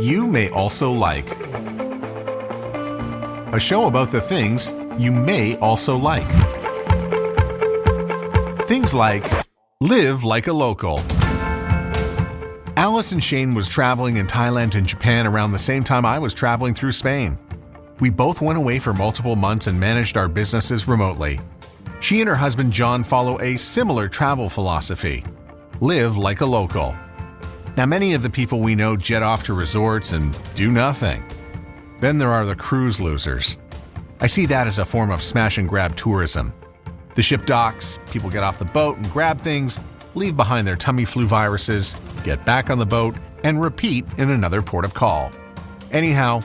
you may also like. A show about the things you may also like. Things like live like a local. Alyson Shane was traveling in Thailand and Japan around the same time I was traveling through Spain. We both went away for multiple months and managed our businesses remotely. She and her husband John follow a similar travel philosophy. Live like a local. Now, many of the people we know jet off to resorts and do nothing. Then there are the cruise losers. I see that as a form of smash and grab tourism. The ship docks, people get off the boat and grab things, leave behind their tummy flu viruses, get back on the boat, and repeat in another port of call. Anyhow,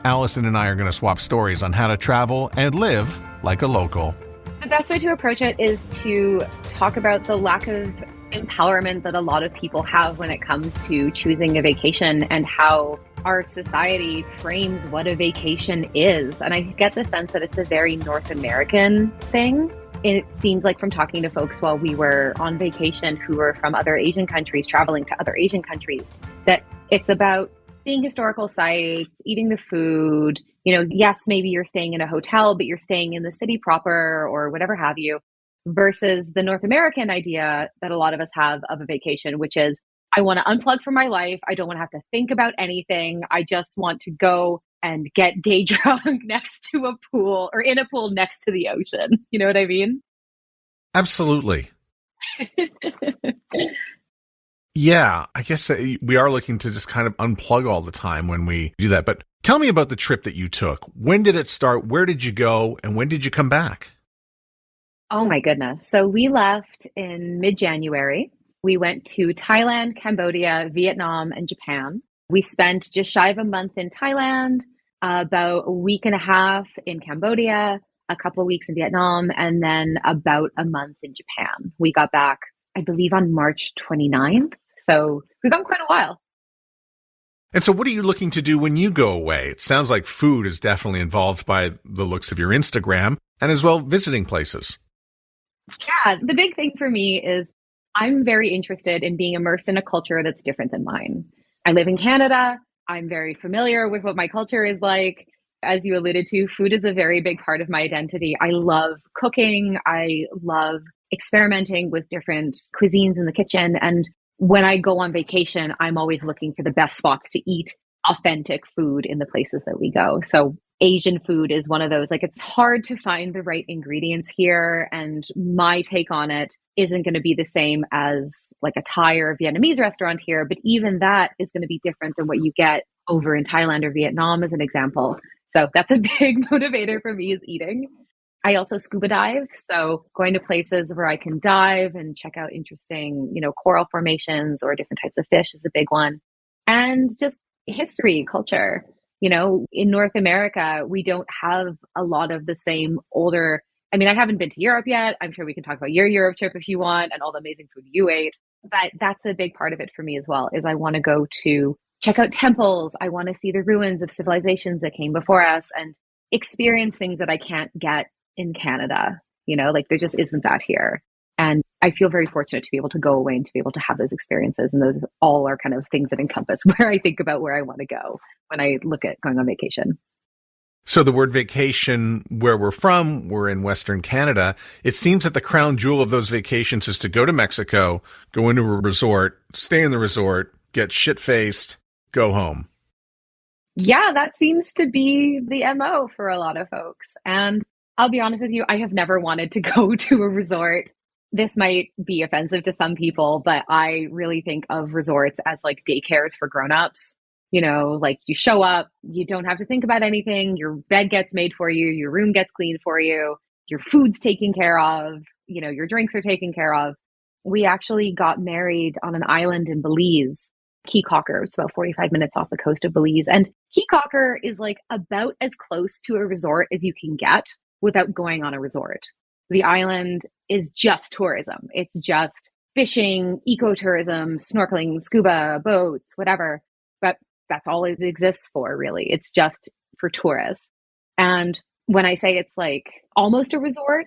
Alyson and I are going to swap stories on how to travel and live like a local. The best way to approach it is to talk about the lack of empowerment that a lot of people have when it comes to choosing a vacation and how our society frames what a vacation is. And I get the sense that it's a very North American thing. It seems like from talking to folks while we were on vacation who were from other Asian countries, traveling to other Asian countries, that it's about seeing historical sites, eating the food. You know, yes, maybe you're staying in a hotel, but you're staying in the city proper or whatever have you, versus the North American idea that a lot of us have of a vacation, which is, I want to unplug from my life. I don't want to have to think about anything. I just want to go and get day drunk next to a pool or in a pool next to the ocean. You know what I mean? Absolutely. Yeah, I guess we are looking to just kind of unplug all the time when we do that. But tell me about the trip that you took. When did it start? Where did you go? And when did you come back? Oh my goodness. So we left in mid-January. We went to Thailand, Cambodia, Vietnam, and Japan. We spent just shy of a month in Thailand, about a week and a half in Cambodia, a couple of weeks in Vietnam, and then about a month in Japan. We got back, I believe, on March 29th. So we've gone quite a while. And so what are you looking to do when you go away? It sounds like food is definitely involved by the looks of your Instagram, and as well visiting places. Yeah, the big thing for me is I'm very interested in being immersed in a culture that's different than mine. I live in Canada. I'm very familiar with what my culture is like. As you alluded to, food is a very big part of my identity. I love cooking. I love experimenting with different cuisines in the kitchen. And when I go on vacation, I'm always looking for the best spots to eat authentic food in the places that we go. So Asian food is one of those, like, it's hard to find the right ingredients here. And my take on it isn't going to be the same as like a Thai or a Vietnamese restaurant here. But even that is going to be different than what you get over in Thailand or Vietnam, as an example. So that's a big motivator for me, is eating. I also scuba dive. So going to places where I can dive and check out interesting, coral formations or different types of fish is a big one. And just history, culture. In North America, we don't have a lot of the same older, I haven't been to Europe yet. I'm sure we can talk about your Europe trip if you want and all the amazing food you ate. But that's a big part of it for me as well, is I want to go to check out temples. I want to see the ruins of civilizations that came before us and experience things that I can't get in Canada. There just isn't that here. And I feel very fortunate to be able to go away and to be able to have those experiences. And those all are kind of things that encompass where I think about where I want to go when I look at going on vacation. So the word vacation, where we're in Western Canada. It seems that the crown jewel of those vacations is to go to Mexico, go into a resort, stay in the resort, get shit-faced, go home. Yeah, that seems to be the MO for a lot of folks. And I'll be honest with you, I have never wanted to go to a resort. This might be offensive to some people, but I really think of resorts as like daycares for grown-ups. Like you show up, you don't have to think about anything. Your bed gets made for you. Your room gets cleaned for you. Your food's taken care of. Your drinks are taken care of. We actually got married on an island in Belize, Key Cocker. It's about 45 minutes off the coast of Belize. And Key Cocker is like about as close to a resort as you can get without going on a resort. The island is just tourism. It's just fishing, ecotourism, snorkeling, scuba, boats, whatever. But that's all it exists for, really. It's just for tourists. And when I say it's like almost a resort,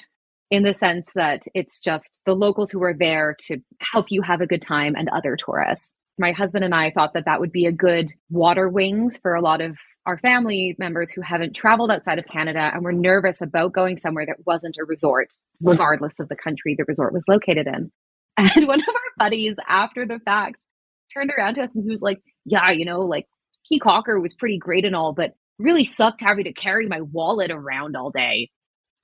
in the sense that it's just the locals who are there to help you have a good time and other tourists. My husband and I thought that that would be a good water wings for a lot of our family members who haven't traveled outside of Canada and were nervous about going somewhere that wasn't a resort, regardless of the country the resort was located in. And one of our buddies, after the fact, turned around to us and he was like, yeah, like Key Cocker was pretty great and all, but really sucked having to carry my wallet around all day.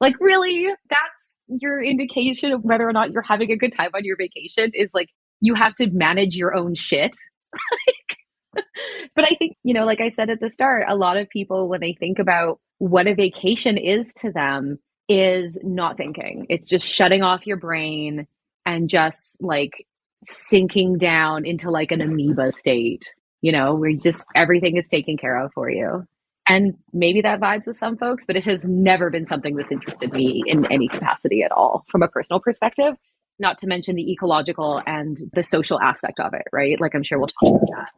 Like, really? That's your indication of whether or not you're having a good time on your vacation, is like you have to manage your own shit. But I think, like I said at the start, a lot of people, when they think about what a vacation is to them, is not thinking. It's just shutting off your brain and just like sinking down into like an amoeba state, where just everything is taken care of for you. And maybe that vibes with some folks, but it has never been something that's interested me in any capacity at all from a personal perspective, not to mention the ecological and the social aspect of it, right? Like I'm sure we'll talk about that.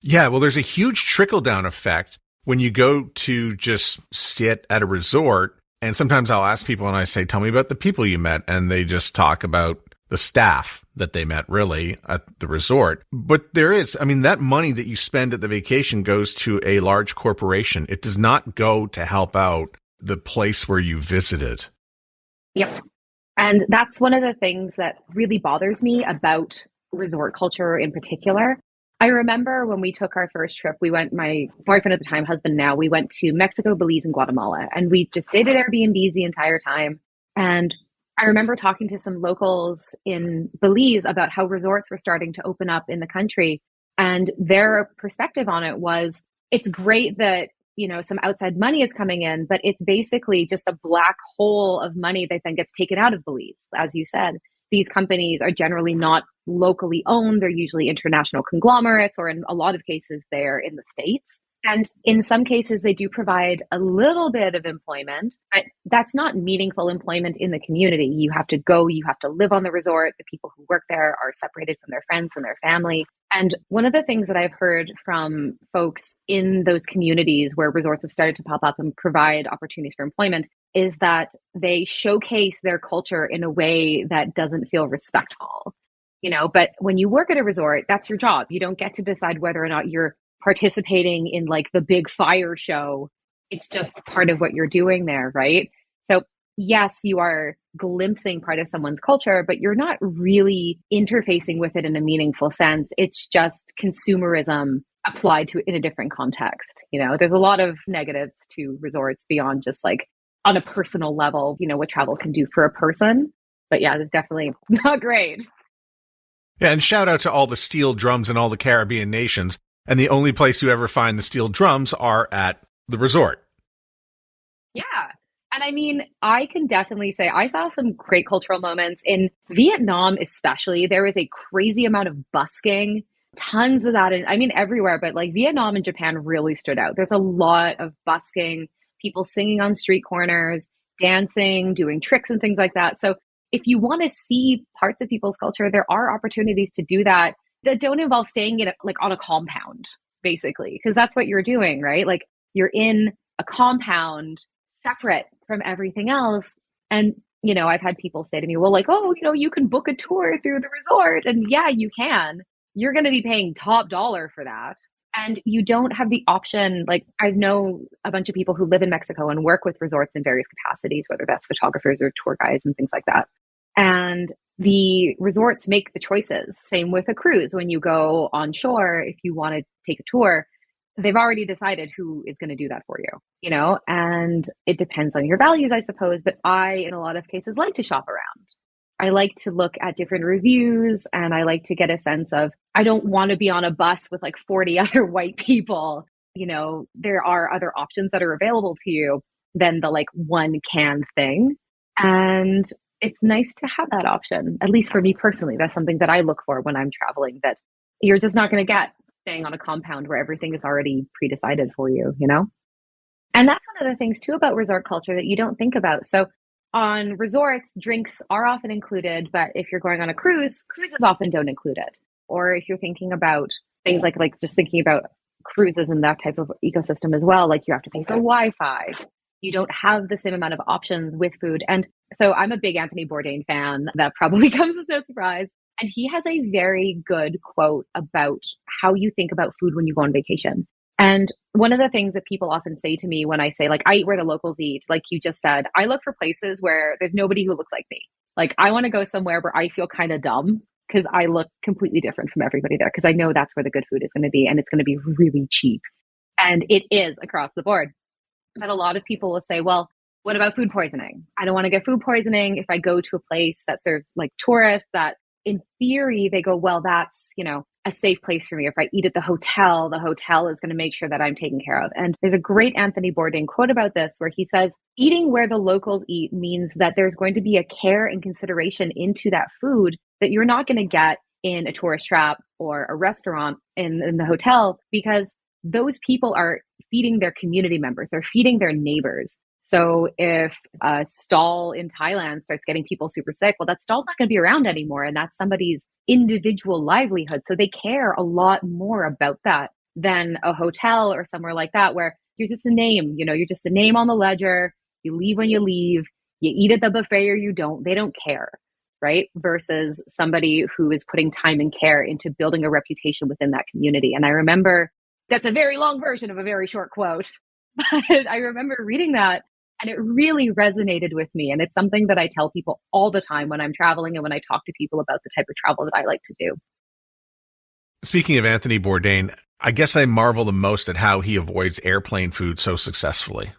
Yeah, well, there's a huge trickle-down effect when you go to just sit at a resort. And sometimes I'll ask people and I say, tell me about the people you met. And they just talk about the staff that they met really at the resort. But that money that you spend at the vacation goes to a large corporation. It does not go to help out the place where you visited. Yep. And that's one of the things that really bothers me about resort culture in particular. I remember when we took our first trip, my boyfriend at the time, husband now, we went to Mexico, Belize, and Guatemala, and we just stayed at Airbnbs the entire time. And I remember talking to some locals in Belize about how resorts were starting to open up in the country. And their perspective on it was, it's great that, some outside money is coming in, but it's basically just a black hole of money that then gets taken out of Belize. As you said, these companies are generally not locally owned. They're usually international conglomerates, or in a lot of cases, they're in the States. And in some cases, they do provide a little bit of employment, but that's not meaningful employment in the community. You have to go, you have to live on the resort. The people who work there are separated from their friends and their family. And one of the things that I've heard from folks in those communities where resorts have started to pop up and provide opportunities for employment is that they showcase their culture in a way that doesn't feel respectful. But when you work at a resort, that's your job. You don't get to decide whether or not you're participating in like the big fire show. It's just part of what you're doing there, right? So yes, you are glimpsing part of someone's culture, but you're not really interfacing with it in a meaningful sense. It's just consumerism applied to it in a different context. There's a lot of negatives to resorts beyond just like on a personal level, what travel can do for a person. But yeah, it's definitely not great. Yeah, and shout out to all the steel drums in all the Caribbean nations. And the only place you ever find the steel drums are at the resort. Yeah. And I mean, I can definitely say I saw some great cultural moments in Vietnam, especially. There was a crazy amount of busking, tons of that. Everywhere, but like Vietnam and Japan really stood out. There's a lot of busking, people singing on street corners, dancing, doing tricks and things like that. So if you want to see parts of people's culture, there are opportunities to do that don't involve staying in on a compound, basically, because that's what you're doing, right? Like you're in a compound separate from everything else. And, I've had people say to me, well, like, oh, you can book a tour through the resort. And yeah, you can. You're going to be paying top dollar for that. And you don't have the option. Like I know a bunch of people who live in Mexico and work with resorts in various capacities, whether that's photographers or tour guides and things like that. And the resorts make the choices. Same with a cruise. When you go on shore, if you want to take a tour, they've already decided who is going to do that for you, and it depends on your values, I suppose. But I, in a lot of cases, like to shop around. I like to look at different reviews and I like to get a sense of, I don't want to be on a bus with like 40 other white people. There are other options that are available to you than the like one can thing. And it's nice to have that option, at least for me personally. That's something that I look for when I'm traveling, that you're just not going to get staying on a compound where everything is already pre-decided for you, And that's one of the things too about resort culture that you don't think about. So on resorts, drinks are often included, but if you're going on a cruise, cruises often don't include it. Or if you're thinking about things like just thinking about cruises and that type of ecosystem as well, like you have to pay for Wi-Fi. You don't have the same amount of options with food. And so I'm a big Anthony Bourdain fan. That probably comes as no surprise. And he has a very good quote about how you think about food when you go on vacation. And one of the things that people often say to me when I say, like, I eat where the locals eat, like you just said, I look for places where there's nobody who looks like me. Like, I want to go somewhere where I feel kind of dumb because I look completely different from everybody there because I know that's where the good food is going to be and it's going to be really cheap. And it is across the board. But a lot of people will say, well, what about food poisoning? I don't want to get food poisoning if I go to a place that serves like tourists that in theory, they go, well, that's, a safe place for me. If I eat at the hotel is going to make sure that I'm taken care of. And there's a great Anthony Bourdain quote about this where he says, eating where the locals eat means that there's going to be a care and consideration into that food that you're not going to get in a tourist trap or a restaurant in the hotel because those people are feeding their community members. They're feeding their neighbors. So if a stall in Thailand starts getting people super sick, well, that stall's not going to be around anymore. And that's somebody's individual livelihood. So they care a lot more about that than a hotel or somewhere like that, where you're just a name, you're just a name on the ledger. You leave when you leave, you eat at the buffet or you don't, they don't care. Right? Versus somebody who is putting time and care into building a reputation within that community. And I remember that's a very long version of a very short quote, but I remember reading that. And it really resonated with me. And it's something that I tell people all the time when I'm traveling and when I talk to people about the type of travel that I like to do. Speaking of Anthony Bourdain, I guess I marvel the most at how he avoids airplane food so successfully.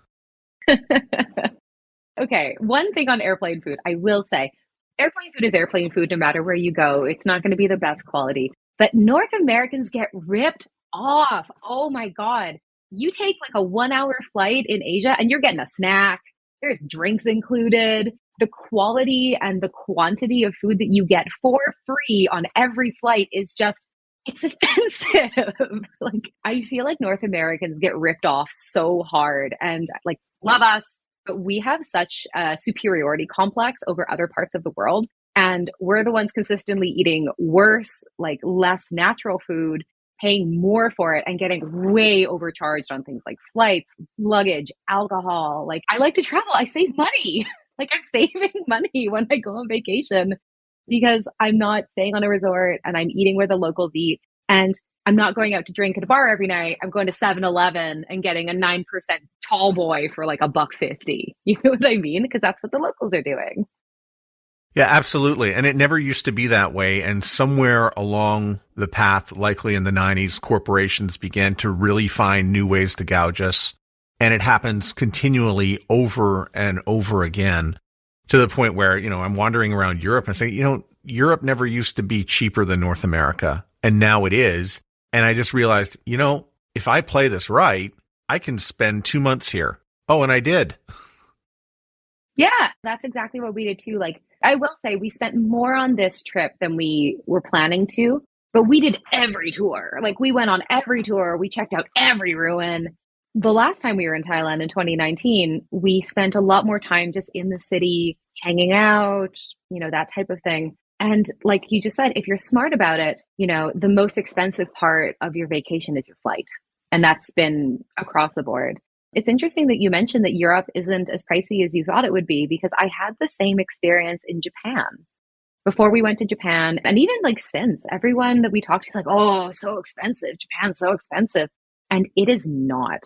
Okay, one thing on airplane food, I will say, airplane food is airplane food no matter where you go. It's not going to be the best quality. But North Americans get ripped off. Oh my God. You take like a 1-hour flight in Asia and you're getting a snack. There's drinks included. The quality and the quantity of food that you get for free on every flight is just, it's offensive. Like, I feel like North Americans get ripped off so hard and like, love us, but we have such a superiority complex over other parts of the world. And we're the ones consistently eating worse, like less natural food, paying more for it and getting way overcharged on things like flights, luggage, alcohol. Like, I like to travel. I save money. Like, I'm saving money when I go on vacation because I'm not staying on a resort and I'm eating where the locals eat. And I'm not going out to drink at a bar every night. I'm going to 7-Eleven and getting a 9% tall boy for like $1.50. You know what I mean? Because that's what the locals are doing. Yeah, absolutely. And it never used to be that way. And somewhere along the path, likely in the 90s, corporations began to really find new ways to gouge us. And it happens continually over and over again to the point where, I'm wandering around Europe and saying, Europe never used to be cheaper than North America. And now it is. And I just realized, if I play this right, I can spend 2 months here. Oh, and I did. Yeah, that's exactly what we did too. Like, I will say we spent more on this trip than we were planning to, but we did every tour. Like, we went on every tour. We checked out every ruin. The last time we were in Thailand in 2019, we spent a lot more time just in the city, hanging out, that type of thing. And like you just said, if you're smart about it, the most expensive part of your vacation is your flight. And that's been across the board. It's interesting that you mentioned that Europe isn't as pricey as you thought it would be, because I had the same experience in Japan before we went to Japan. And even like since, everyone that we talked to is like, oh, so expensive. Japan's so expensive. And it is not.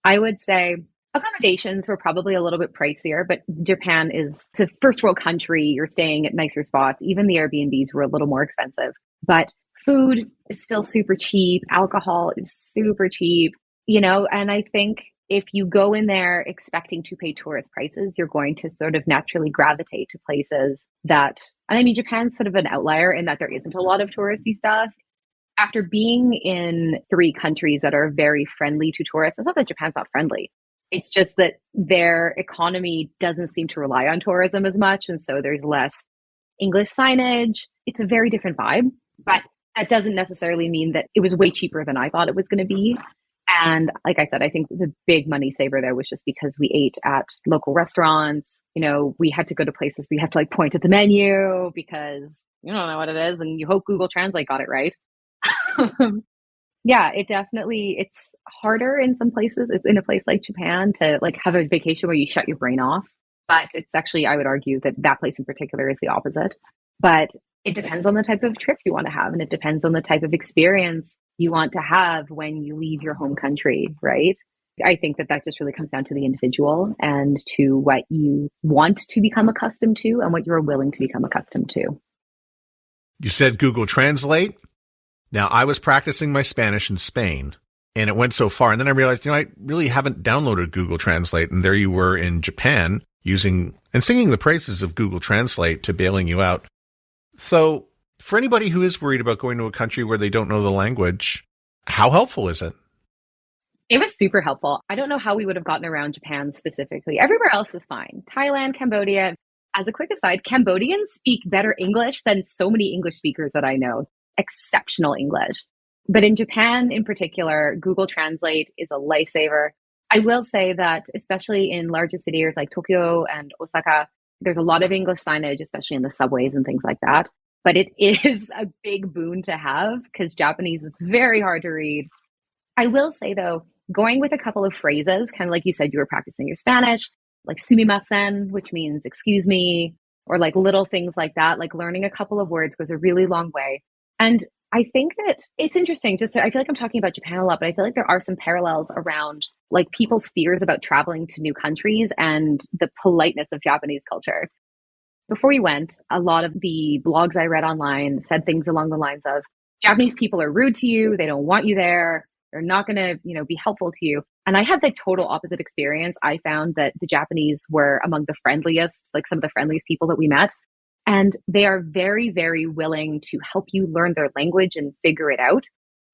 I would say accommodations were probably a little bit pricier, but Japan is a first world country. You're staying at nicer spots. Even the Airbnbs were a little more expensive, but food is still super cheap. Alcohol is super cheap, and I think if you go in there expecting to pay tourist prices, you're going to sort of naturally gravitate to places that, and I mean, Japan's sort of an outlier in that there isn't a lot of touristy stuff. After being in 3 countries that are very friendly to tourists, it's not that Japan's not friendly. It's just that their economy doesn't seem to rely on tourism as much. And so there's less English signage. It's a very different vibe, but that doesn't necessarily mean that it was way cheaper than I thought it was going to be. And like I said, I think the big money saver there was just because we ate at local restaurants. We had to go to places where you have to like point at the menu because you don't know what it is and you hope Google Translate got it right. Yeah, it's harder in some places. It's in a place like Japan to like have a vacation where you shut your brain off. But it's actually, I would argue that place in particular is the opposite. But It depends on the type of trip you want to have, and it depends on the type of experience you want to have when you leave your home country, right? I think that just really comes down to the individual and to what you want to become accustomed to and what you're willing to become accustomed to. You said Google Translate. Now, I was practicing my Spanish in Spain, and it went so far. And then I realized, I really haven't downloaded Google Translate. And there you were in Japan using and singing the praises of Google Translate to bailing you out. So for anybody who is worried about going to a country where they don't know the language, how helpful is it? It was super helpful. I don't know how we would have gotten around Japan specifically. Everywhere else was fine. Thailand, Cambodia. As a quick aside, Cambodians speak better English than so many English speakers that I know. Exceptional English. But in Japan in particular, Google Translate is a lifesaver. I will say that especially in larger cities like Tokyo and Osaka, there's a lot of English signage, especially in the subways and things like that. But it is a big boon to have because Japanese is very hard to read. I will say though, going with a couple of phrases, kind of like you said, you were practicing your Spanish, like sumimasen, which means excuse me, or like little things like that, like learning a couple of words goes a really long way. And I think that it's interesting I feel like I'm talking about Japan a lot, but I feel like there are some parallels around like people's fears about traveling to new countries and the politeness of Japanese culture. Before we went, a lot of the blogs I read online said things along the lines of Japanese people are rude to you. They don't want you there. They're not going to, be helpful to you. And I had the total opposite experience. I found that the Japanese were among the friendliest, like some of the friendliest people that we met. And they are very, very willing to help you learn their language and figure it out.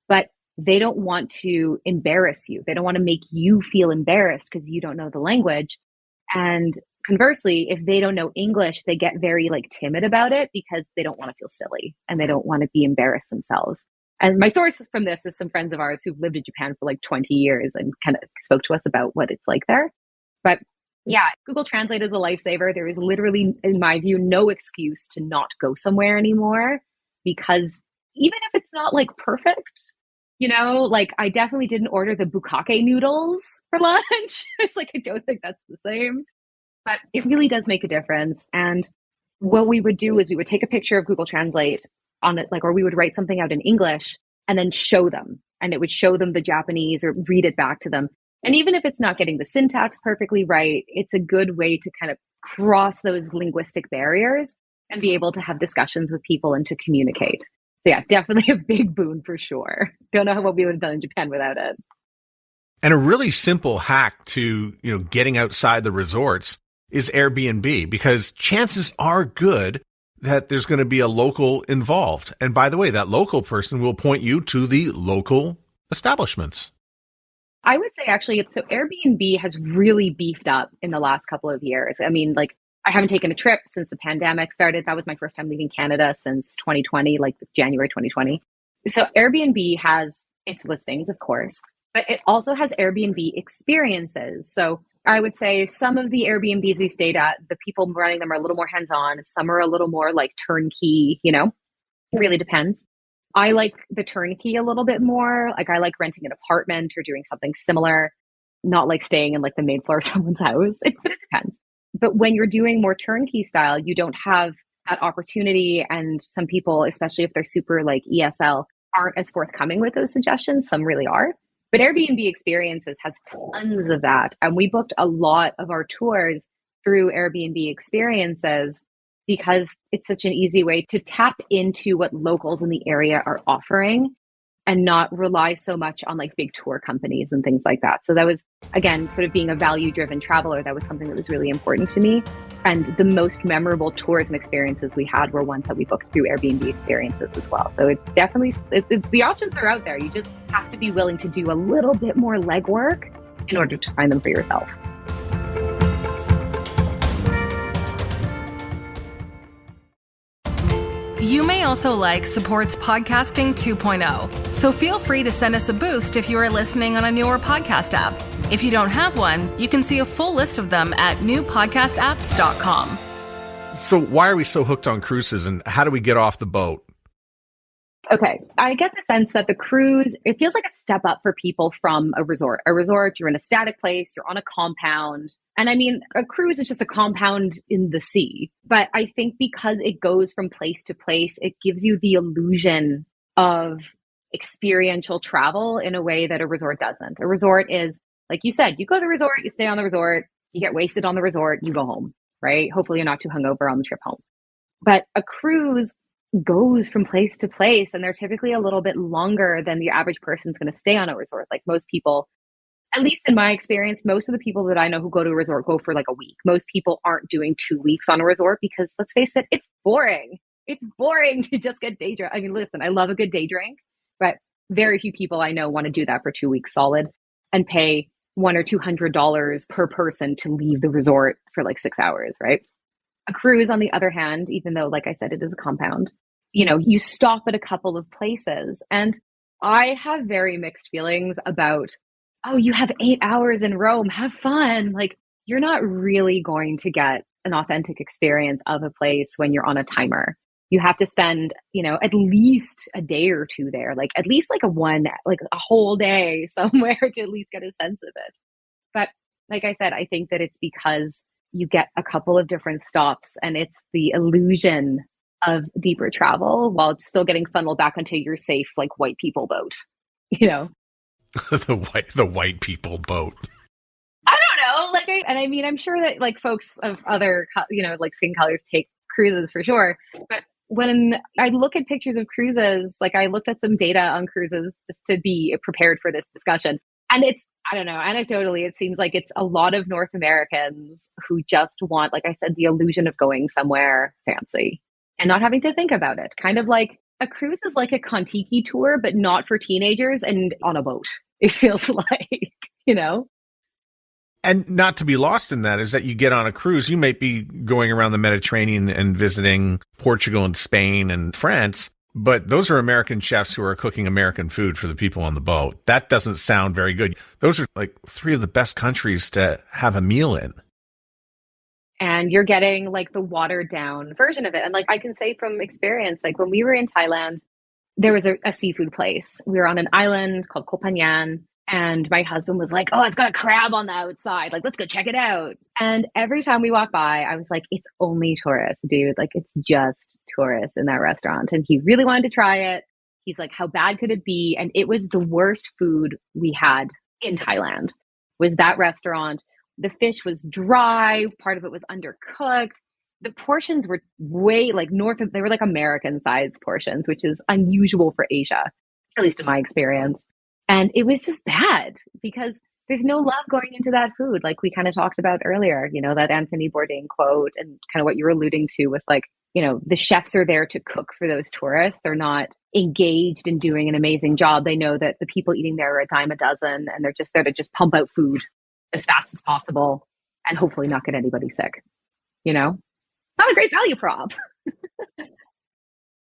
But they don't want to embarrass you. They don't want to make you feel embarrassed because you don't know the language. And conversely, if they don't know English, they get very timid about it because they don't want to feel silly and they don't want to be embarrassed themselves. And my source from this is some friends of ours who've lived in Japan for 20 years and kind of spoke to us about what it's like there. But yeah, Google Translate is a lifesaver. There is literally, in my view, no excuse to not go somewhere anymore because even if it's not perfect, I definitely didn't order the bukkake noodles for lunch. It's I don't think that's the same, but it really does make a difference. And what we would do is we would take a picture of Google Translate on it, or we would write something out in English and then show them, and it would show them the Japanese or read it back to them. And even if it's not getting the syntax perfectly right, it's a good way to kind of cross those linguistic barriers and be able to have discussions with people and to communicate. So yeah, definitely a big boon for sure. Don't know what we would have done in Japan without it. And a really simple hack to, getting outside the resorts is Airbnb, because chances are good that there's going to be a local involved. And by the way, that local person will point you to the local establishments. I would say actually, so Airbnb has really beefed up in the last couple of years. I mean, I haven't taken a trip since the pandemic started. That was my first time leaving Canada since 2020, January 2020. So Airbnb has its listings, of course, but it also has Airbnb experiences. So I would say some of the Airbnbs we stayed at, the people running them are a little more hands-on. Some are a little more turnkey, it really depends. I like the turnkey a little bit more. I like renting an apartment or doing something similar, not staying in the main floor of someone's house. But it depends. But when you're doing more turnkey style, you don't have that opportunity. And some people, especially if they're super ESL, aren't as forthcoming with those suggestions. Some really are. But Airbnb Experiences has tons of that. And we booked a lot of our tours through Airbnb Experiences because it's such an easy way to tap into what locals in the area are offering and not rely so much on big tour companies and things like that. So that was, again, sort of being a value-driven traveler, that was something that was really important to me. And the most memorable tours and experiences we had were ones that we booked through Airbnb Experiences as well. So it definitely, the options are out there. You just have to be willing to do a little bit more legwork in order to find them for yourself. You may also like Support's Podcasting 2.0, so feel free to send us a boost if you are listening on a newer podcast app. If you don't have one, you can see a full list of them at newpodcastapps.com. So why are we so hooked on cruises, and how do we get off the boat? Okay. I get the sense that the cruise, it feels like a step up for people from a resort. A resort, you're in a static place, you're on a compound. And I mean, a cruise is just a compound in the sea. But I think because it goes from place to place, it gives you the illusion of experiential travel in a way that a resort doesn't. A resort is, like you said, you go to the resort, you stay on the resort, you get wasted on the resort, you go home, right? Hopefully you're not too hungover on the trip home. But a cruise goes from place to place, and they're typically a little bit longer than the average person's going to stay on a resort. Like most people, at least in my experience, most of the people that I know who go to a resort go for like a week. Most people aren't doing 2 weeks on a resort because, let's face it, it's boring. It's boring to just get day drink. I mean, listen, I love a good day drink, but very few people I know want to do that for 2 weeks solid and pay $100 or $200 per person to leave the resort for like 6 hours, right? A cruise, on the other hand, even though, like I said, it is a compound, you stop at a couple of places. And I have very mixed feelings about, oh, you have 8 hours in Rome, have fun. Like, you're not really going to get an authentic experience of a place when you're on a timer. You have to spend, at least a day or two there, like at least like a whole day somewhere to at least get a sense of it. But like I said, I think that it's because you get a couple of different stops and it's the illusion of deeper travel while still getting funneled back onto your safe, like white people boat, the white people boat. I don't know. I mean, I'm sure that like folks of other, like skin colors take cruises for sure. But when I look at pictures of cruises, like I looked at some data on cruises just to be prepared for this discussion. And it's, I don't know, anecdotally, it seems like it's a lot of North Americans who just want, like I said, the illusion of going somewhere fancy and not having to think about it. Kind of like a cruise is like a Kon-Tiki tour, but not for teenagers and on a boat. It feels like, And not to be lost in that is that you get on a cruise, you might be going around the Mediterranean and visiting Portugal and Spain and France, but those are American chefs who are cooking American food for the people on the boat. That doesn't sound very good. Those are like 3 of the best countries to have a meal in. And you're getting like the watered down version of it. And like I can say from experience, like when we were in Thailand, there was a seafood place. We were on an island called Koh Phangan. And my husband was like, oh, it's got a crab on the outside. Like, let's go check it out. And every time we walked by, I was like, it's only tourists, dude. Like, it's just tourists in that restaurant. And he really wanted to try it. He's like, how bad could it be? And it was the worst food we had in Thailand, was that restaurant. The fish was dry. Part of it was undercooked. The portions were way like they were like American sized portions, which is unusual for Asia, at least in my experience. And it was just bad because there's no love going into that food. Like we kind of talked about earlier, that Anthony Bourdain quote and kind of what you're alluding to with like, the chefs are there to cook for those tourists. They're not engaged in doing an amazing job. They know that the people eating there are a dime a dozen and they're just there to just pump out food as fast as possible and hopefully not get anybody sick. Not a great value prop.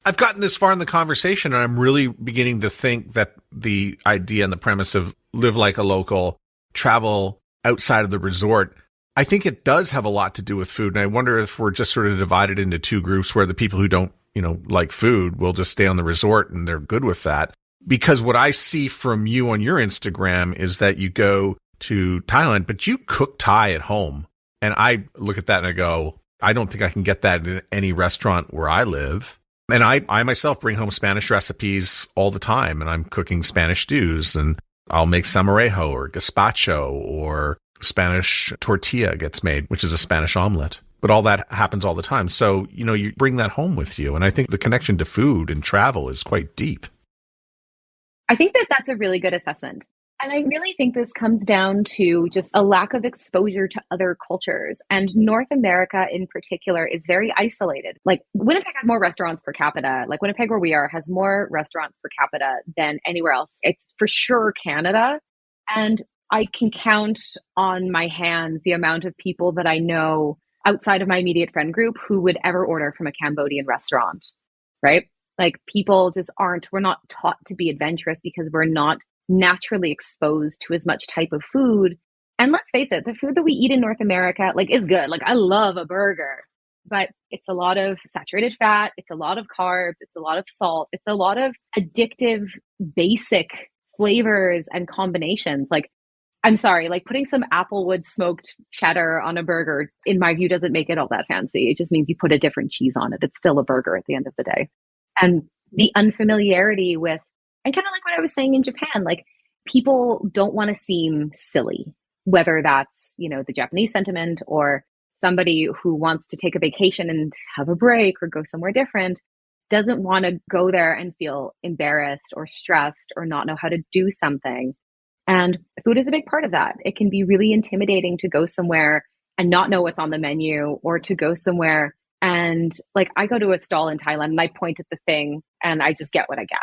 I've gotten this far in the conversation and I'm really beginning to think that the idea and the premise of live like a local, travel outside of the resort, I think it does have a lot to do with food. And I wonder if we're just sort of divided into 2 groups where the people who don't, like food will just stay on the resort and they're good with that. Because what I see from you on your Instagram is that you go to Thailand, but you cook Thai at home. And I look at that and I go, I don't think I can get that in any restaurant where I live. And I myself bring home Spanish recipes all the time, and I'm cooking Spanish stews, and I'll make samarejo or gazpacho or Spanish tortilla gets made, which is a Spanish omelet. But all that happens all the time. So, you bring that home with you. And I think the connection to food and travel is quite deep. I think that that's a really good assessment. And I really think this comes down to just a lack of exposure to other cultures. And North America in particular is very isolated. Like Winnipeg has more restaurants per capita. Like Winnipeg, where we are, has more restaurants per capita than anywhere else. It's for sure Canada. And I can count on my hands the amount of people that I know outside of my immediate friend group who would ever order from a Cambodian restaurant, right? Like people just we're not taught to be adventurous because we're not naturally exposed to as much type of food. And let's face it, the food that we eat in North America, like is good. Like I love a burger, but it's a lot of saturated fat. It's a lot of carbs. It's a lot of salt. It's a lot of addictive, basic flavors and combinations. Like, I'm sorry, like putting some Applewood smoked cheddar on a burger, in my view, doesn't make it all that fancy. It just means you put a different cheese on it. It's still a burger at the end of the day. And the unfamiliarity with, and kind of like what I was saying in Japan, like people don't want to seem silly, whether that's, the Japanese sentiment or somebody who wants to take a vacation and have a break or go somewhere different, doesn't want to go there and feel embarrassed or stressed or not know how to do something. And food is a big part of that. It can be really intimidating to go somewhere and not know what's on the menu, or to go somewhere and like I go to a stall in Thailand and I point at the thing and I just get what I get,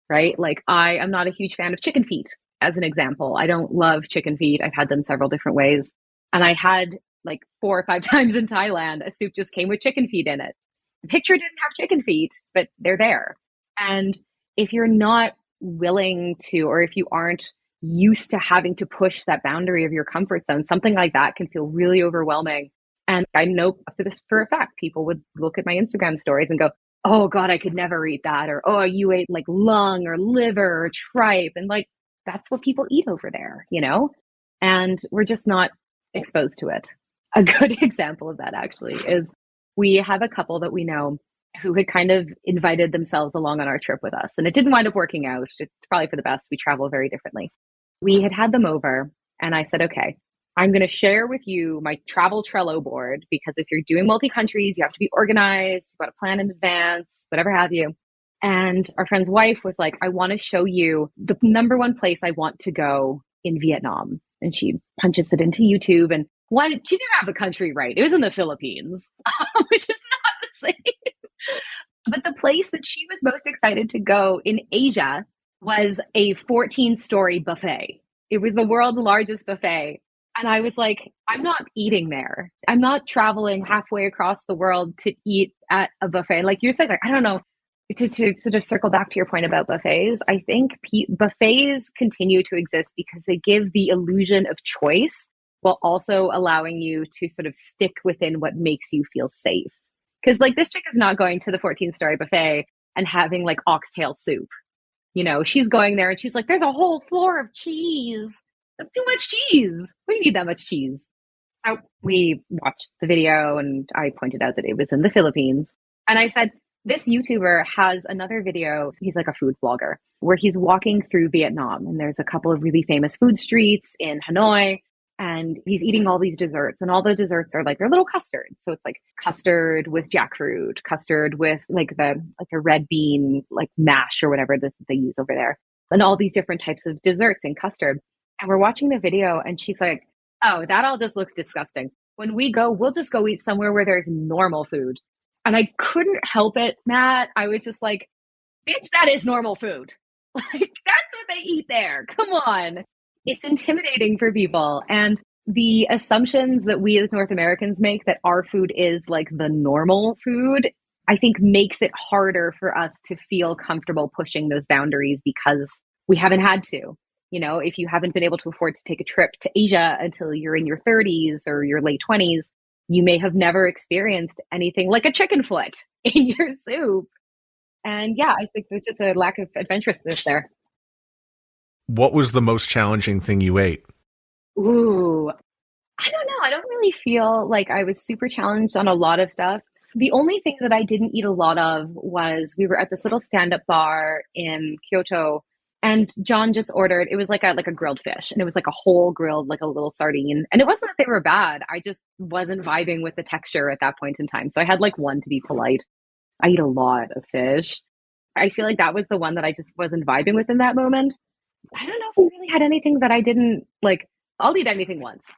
right? Like I am not a huge fan of chicken feet, as an example. I don't love chicken feet. I've had them several different ways. And I had like 4 or 5 times in Thailand, a soup just came with chicken feet in it. The picture didn't have chicken feet, but they're there. And if you're not willing to, or if you aren't used to having to push that boundary of your comfort zone, something like that can feel really overwhelming. And I know for a fact, people would look at my Instagram stories and go, oh God, I could never eat that. Or, oh, you ate like lung or liver or tripe. And like, that's what people eat over there, and we're just not exposed to it. A good example of that actually is we have a couple that we know who had kind of invited themselves along on our trip with us. And it didn't wind up working out. It's probably for the best. We travel very differently. We had them over and I said, okay, I'm going to share with you my travel Trello board, because if you're doing multi-countries, you have to be organized, you've got to plan in advance, whatever have you. And our friend's wife was like, I want to show you the number one place I want to go in Vietnam. And she punches it into YouTube, and she didn't have the country right. It was in the Philippines, which is not the same. But the place that she was most excited to go in Asia was a 14-story buffet. It was the world's largest buffet. And I was like, I'm not eating there. I'm not traveling halfway across the world to eat at a buffet. Like you said, like, I don't know, to sort of circle back to your point about buffets, I think buffets continue to exist because they give the illusion of choice while also allowing you to sort of stick within what makes you feel safe. Because like this chick is not going to the 14-story buffet and having like oxtail soup. She's going there and she's like, there's a whole floor of cheese. That's too much cheese. We need that much cheese. So we watched the video and I pointed out that it was in the Philippines. And I said, this YouTuber has another video. He's like a food blogger where he's walking through Vietnam. And there's a couple of really famous food streets in Hanoi. And he's eating all these desserts, and all the desserts are like, they're little custards. So it's like custard with jackfruit, custard with like a red bean, like mash or whatever this they use over there. And all these different types of desserts in custard. And we're watching the video and she's like, oh, that all just looks disgusting. When we go, we'll just go eat somewhere where there's normal food. And I couldn't help it, Matt. I was just like, bitch, that is normal food. Like, that's what they eat there. Come on. It's intimidating for people. And the assumptions that we as North Americans make that our food is like the normal food, I think makes it harder for us to feel comfortable pushing those boundaries because we haven't had to. If you haven't been able to afford to take a trip to Asia until you're in your 30s or your late 20s, you may have never experienced anything like a chicken foot in your soup. And yeah, I think there's just a lack of adventurousness there. What was the most challenging thing you ate? Ooh, I don't know. I don't really feel like I was super challenged on a lot of stuff. The only thing that I didn't eat a lot of was we were at this little stand-up bar in Kyoto, and John just ordered, it was like a grilled fish, and it was like a whole grilled, like a little sardine. And it wasn't that they were bad. I just wasn't vibing with the texture at that point in time. So I had like one to be polite. I eat a lot of fish. I feel like that was the one that I just wasn't vibing with in that moment. I don't know if we really had anything that I didn't like. I'll eat anything once,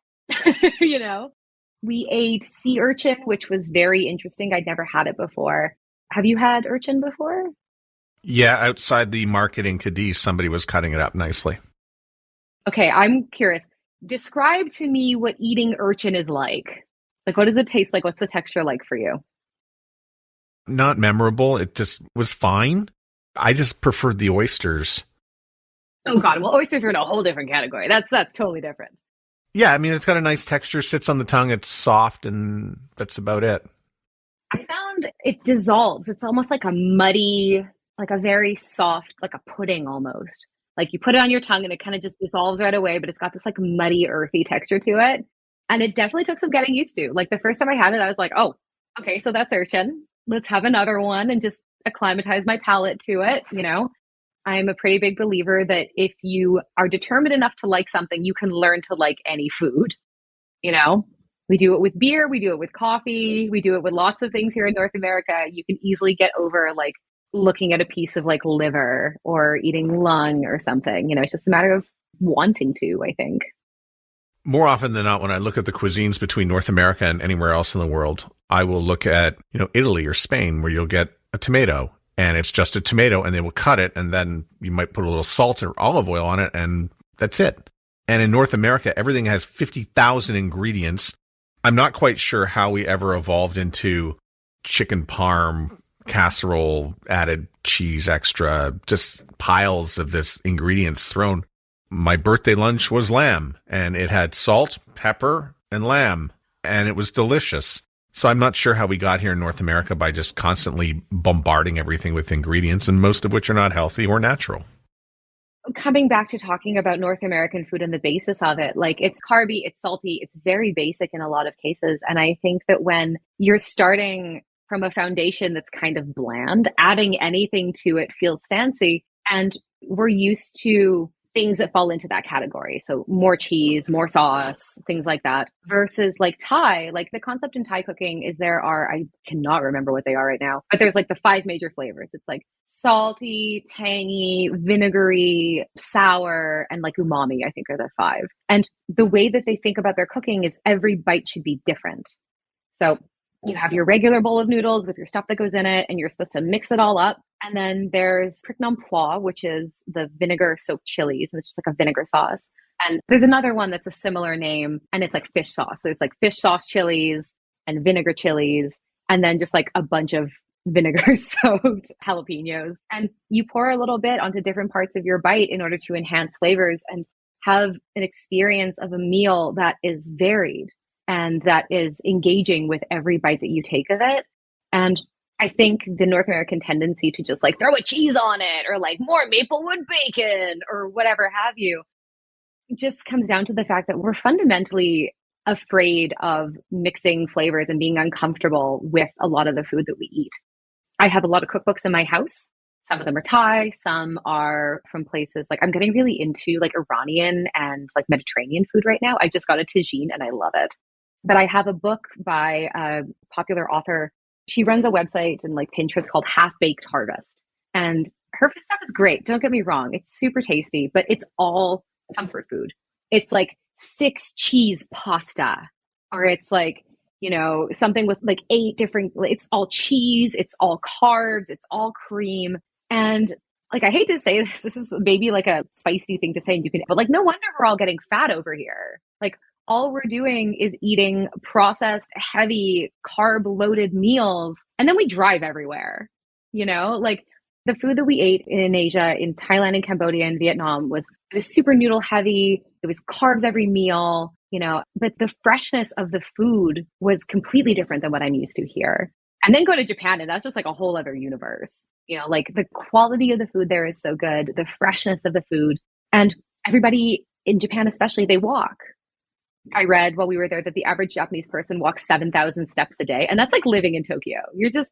We ate sea urchin, which was very interesting. I'd never had it before. Have you had urchin before? Yeah, outside the market in Cadiz, somebody was cutting it up nicely. Okay, I'm curious. Describe to me what eating urchin is like. Like, what does it taste like? What's the texture like for you? Not memorable. It just was fine. I just preferred the oysters. Oh God, well, oysters are in a whole different category. That's totally different. Yeah, I mean, it's got a nice texture, sits on the tongue, it's soft, and that's about it. found it dissolves. It's almost like a muddy, like a very soft, like a pudding almost. Like you put it on your tongue and it kind of just dissolves right away, but it's got this like muddy, earthy texture to it. And it definitely took some getting used to. Like the first time I had it, I was like, oh, okay, so that's urchin. Let's have another one and just acclimatize my palate to it. I'm a pretty big believer that if you are determined enough to like something, you can learn to like any food. We do it with beer, we do it with coffee, we do it with lots of things here in North America. You can easily get over like looking at a piece of like liver or eating lung or something. It's just a matter of wanting to, I think. More often than not, when I look at the cuisines between North America and anywhere else in the world, I will look at, Italy or Spain, where you'll get a tomato and it's just a tomato and they will cut it. And then you might put a little salt or olive oil on it and that's it. And in North America, everything has 50,000 ingredients. I'm not quite sure how we ever evolved into chicken parm, casserole, added cheese extra, just piles of this ingredients thrown. My birthday lunch was lamb and it had salt, pepper, and lamb, and it was delicious. So I'm not sure how we got here in North America by just constantly bombarding everything with ingredients, and most of which are not healthy or natural. Coming back to talking about North American food and the basis of it, like it's carby, it's salty, it's very basic in a lot of cases. And I think that when you're starting from a foundation that's kind of bland, adding anything to it feels fancy. And we're used to things that fall into that category. So more cheese, more sauce, things like that, versus like Thai. Like the concept in Thai cooking is I cannot remember what they are right now, but there's like the 5 major flavors. It's like salty, tangy, vinegary, sour, and like umami, I think are the 5. And the way that they think about their cooking is every bite should be different. So you have your regular bowl of noodles with your stuff that goes in it, and you're supposed to mix it all up. And then there's prick nom ploa, which is the vinegar soaked chilies, and it's just like a vinegar sauce. And there's another one that's a similar name, and it's like fish sauce. So it's like fish sauce chilies and vinegar chilies, and then just like a bunch of vinegar soaked jalapenos. And you pour a little bit onto different parts of your bite in order to enhance flavors and have an experience of a meal that is varied and that is engaging with every bite that you take of it. And I think the North American tendency to just like throw a cheese on it or like more maplewood bacon or whatever have you, just comes down to the fact that we're fundamentally afraid of mixing flavors and being uncomfortable with a lot of the food that we eat. I have a lot of cookbooks in my house. Some of them are Thai, some are from places like I'm getting really into like Iranian and like Mediterranean food right now. I just got a tagine and I love it. But I have a book by a popular author. She runs a website and like Pinterest called Half Baked Harvest. And her stuff is great. Don't get me wrong. It's super tasty, but it's all comfort food. It's like 6 cheese pasta, or it's like, something with like 8 different, it's all cheese, it's all carbs, it's all cream. And like, I hate to say this is maybe like a spicy thing to say, but like, no wonder we're all getting fat over here. Like, all we're doing is eating processed, heavy, carb-loaded meals, and then we drive everywhere. Like the food that we ate in Asia, in Thailand and Cambodia and Vietnam it was super noodle heavy. It was carbs every meal, but the freshness of the food was completely different than what I'm used to here. And then go to Japan, and that's just like a whole other universe. Like the quality of the food there is so good, the freshness of the food, and everybody in Japan especially, they walk. I read while we were there that the average Japanese person walks 7,000 steps a day. And that's like living in Tokyo.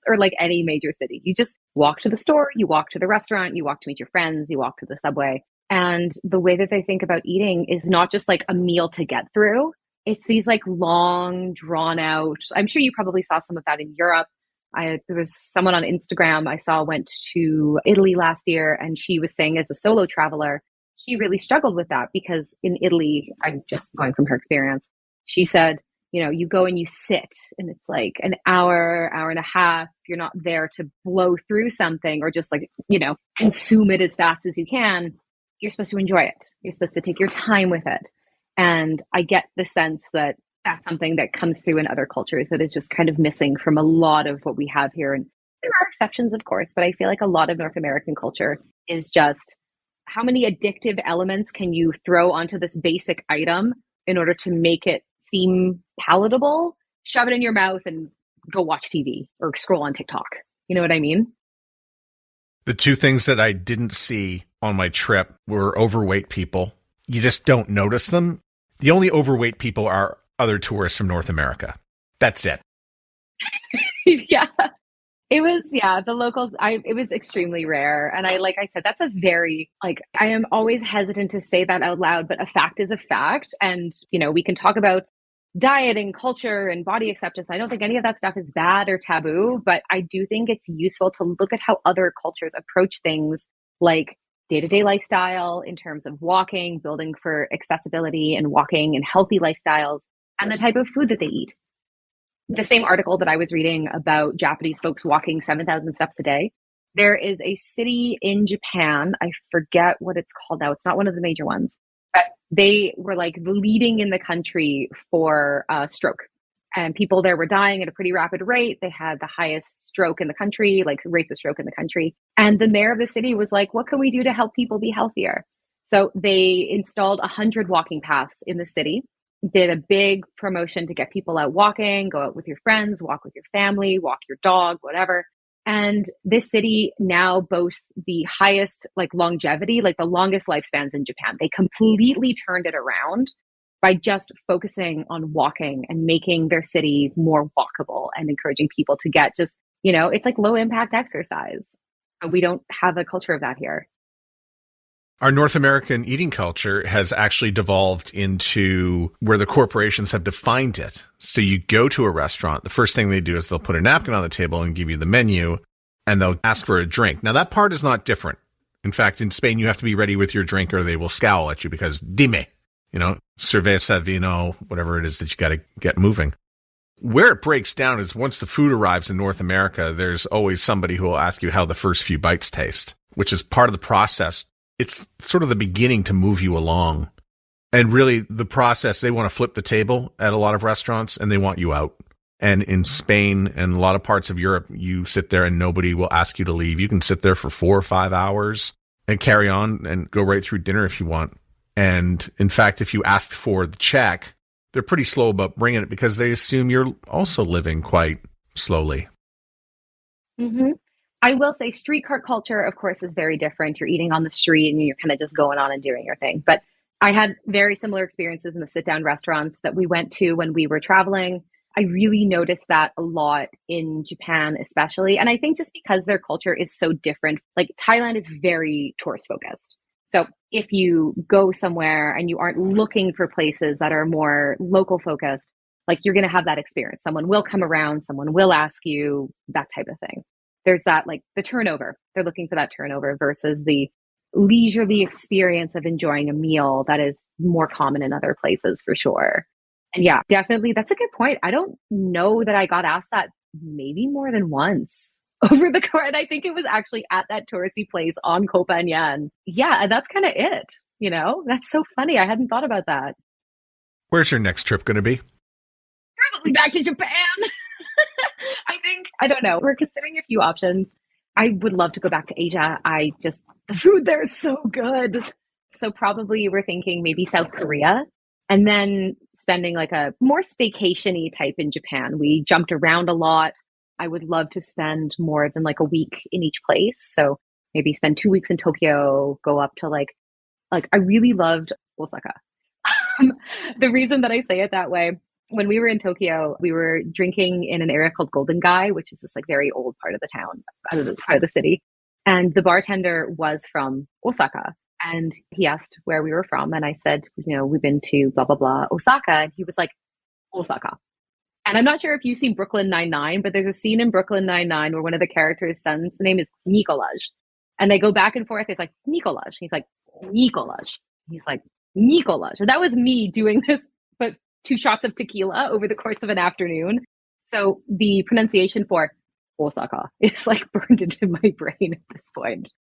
Or like any major city. You just walk to the store, you walk to the restaurant, you walk to meet your friends, you walk to the subway. And the way that they think about eating is not just like a meal to get through. It's these like long, drawn out, I'm sure you probably saw some of that in Europe. There was someone on Instagram I saw went to Italy last year, and she was saying as a solo traveler, she really struggled with that because in Italy, I'm just going from her experience, she said, you go and you sit and it's like an hour, hour and a half. You're not there to blow through something or just like, consume it as fast as you can. You're supposed to enjoy it. You're supposed to take your time with it. And I get the sense that that's something that comes through in other cultures that is just kind of missing from a lot of what we have here. And there are exceptions, of course, but I feel like a lot of North American culture is just how many addictive elements can you throw onto this basic item in order to make it seem palatable? Shove it in your mouth and go watch TV or scroll on TikTok. You know what I mean? The two things that I didn't see on my trip were overweight people. You just don't notice them. The only overweight people are other tourists from North America. That's it. Yeah. It was, the locals, it was extremely rare. And like I said, that's a very, I am always hesitant to say that out loud, but a fact is a fact. And, we can talk about diet and culture and body acceptance. I don't think any of that stuff is bad or taboo, but I do think it's useful to look at how other cultures approach things like day-to-day lifestyle in terms of walking, building for accessibility and walking and healthy lifestyles, and the type of food that they eat. The same article that I was reading about Japanese folks walking 7,000 steps a day. There is a city in Japan, I forget what it's called now. It's not one of the major ones, but they were leading in the country for stroke. And people there were dying at a pretty rapid rate. They had the highest stroke in the country, rates of stroke in the country. And the mayor of the city was like, what can we do to help people be healthier? So they installed 100 walking paths in the city, did a big promotion to get people out walking, go out with your friends, walk with your family, walk your dog, whatever. And this city now boasts the highest longevity, the longest lifespans in Japan. They completely turned it around by just focusing on walking and making their city more walkable and encouraging people to get just, it's low impact exercise. We don't have a culture of that here. Our North American eating culture has actually devolved into where the corporations have defined it. So you go to a restaurant, the first thing they do is they'll put a napkin on the table and give you the menu, and they'll ask for a drink. Now that part is not different. In fact, in Spain, you have to be ready with your drink or they will scowl at you because dime, cerveza, vino, whatever it is that you got to get moving. Where it breaks down is once the food arrives in North America, there's always somebody who will ask you how the first few bites taste, which is part of the process. It's sort of the beginning to move you along. And really the process, they want to flip the table at a lot of restaurants and they want you out. And in Spain and a lot of parts of Europe, you sit there and nobody will ask you to leave. You can sit there for 4 or 5 hours and carry on and go right through dinner if you want. And in fact, if you ask for the check, they're pretty slow about bringing it because they assume you're also living quite slowly. Mm-hmm. I will say streetcar culture, of course, is very different. You're eating on the street and you're kind of just going on and doing your thing. But I had very similar experiences in the sit-down restaurants that we went to when we were traveling. I really noticed that a lot in Japan, especially. And I think just because their culture is so different, Thailand is very tourist focused. So if you go somewhere and you aren't looking for places that are more local focused, you're going to have that experience. Someone will come around, someone will ask you, that type of thing. There's that, the turnover. They're looking for that turnover versus the leisurely experience of enjoying a meal that is more common in other places for sure. And yeah, definitely. That's a good point. I don't know that I got asked that maybe more than once over the course. And I think it was actually at that touristy place on Koh Phangan. Yeah, and that's kind of it. That's so funny. I hadn't thought about that. Where's your next trip going to be? Probably back to Japan. I don't know. We're considering a few options. I would love to go back to Asia. The food there is so good. So probably we're thinking maybe South Korea and then spending a more staycation-y type in Japan. We jumped around a lot. I would love to spend more than a week in each place. So maybe spend 2 weeks in Tokyo, go up to I really loved Osaka. The reason that I say it that way, when we were in Tokyo, we were drinking in an area called Golden Gai, which is this very old part of the town, part of the city. And the bartender was from Osaka. And he asked where we were from. And I said, we've been to blah, blah, blah, Osaka. And he was like, Osaka. And I'm not sure if you've seen Brooklyn Nine-Nine, but there's a scene in Brooklyn Nine-Nine where one of the characters' sons, the name is Nikolaj. And they go back and forth. It's like, Nikolaj. He's like, Nikolaj. He's like, Nikolaj. And that was me doing this, but 2 shots of tequila over the course of an afternoon. So the pronunciation for Osaka is burned into my brain at this point.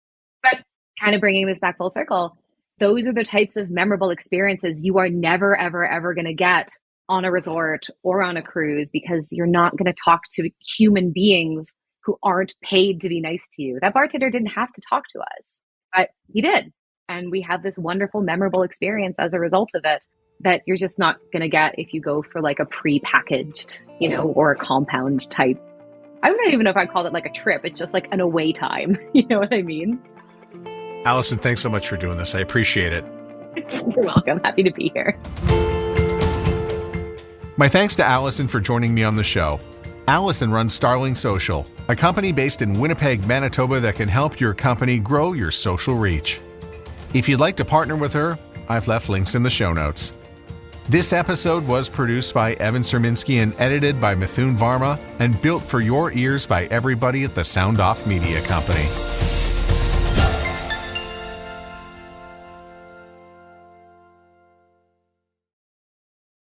But kind of bringing this back full circle, those are the types of memorable experiences you are never, ever, ever going to get on a resort or on a cruise because you're not going to talk to human beings who aren't paid to be nice to you. That bartender didn't have to talk to us, but he did. And we had this wonderful, memorable experience as a result of it. that you're just not going to get if you go for like a pre-packaged, or a compound type. I don't even know if I call it like a trip. It's just like an away time. You know what I mean? Alyson, thanks so much for doing this. I appreciate it. You're welcome. Happy to be here. My thanks to Alyson for joining me on the show. Alyson runs Starling Social, a company based in Winnipeg, Manitoba that can help your company grow your social reach. If you'd like to partner with her, I've left links in the show notes. This episode was produced by Evan Serminski and edited by Mithun Varma and built for your ears by everybody at the Sound Off Media Company.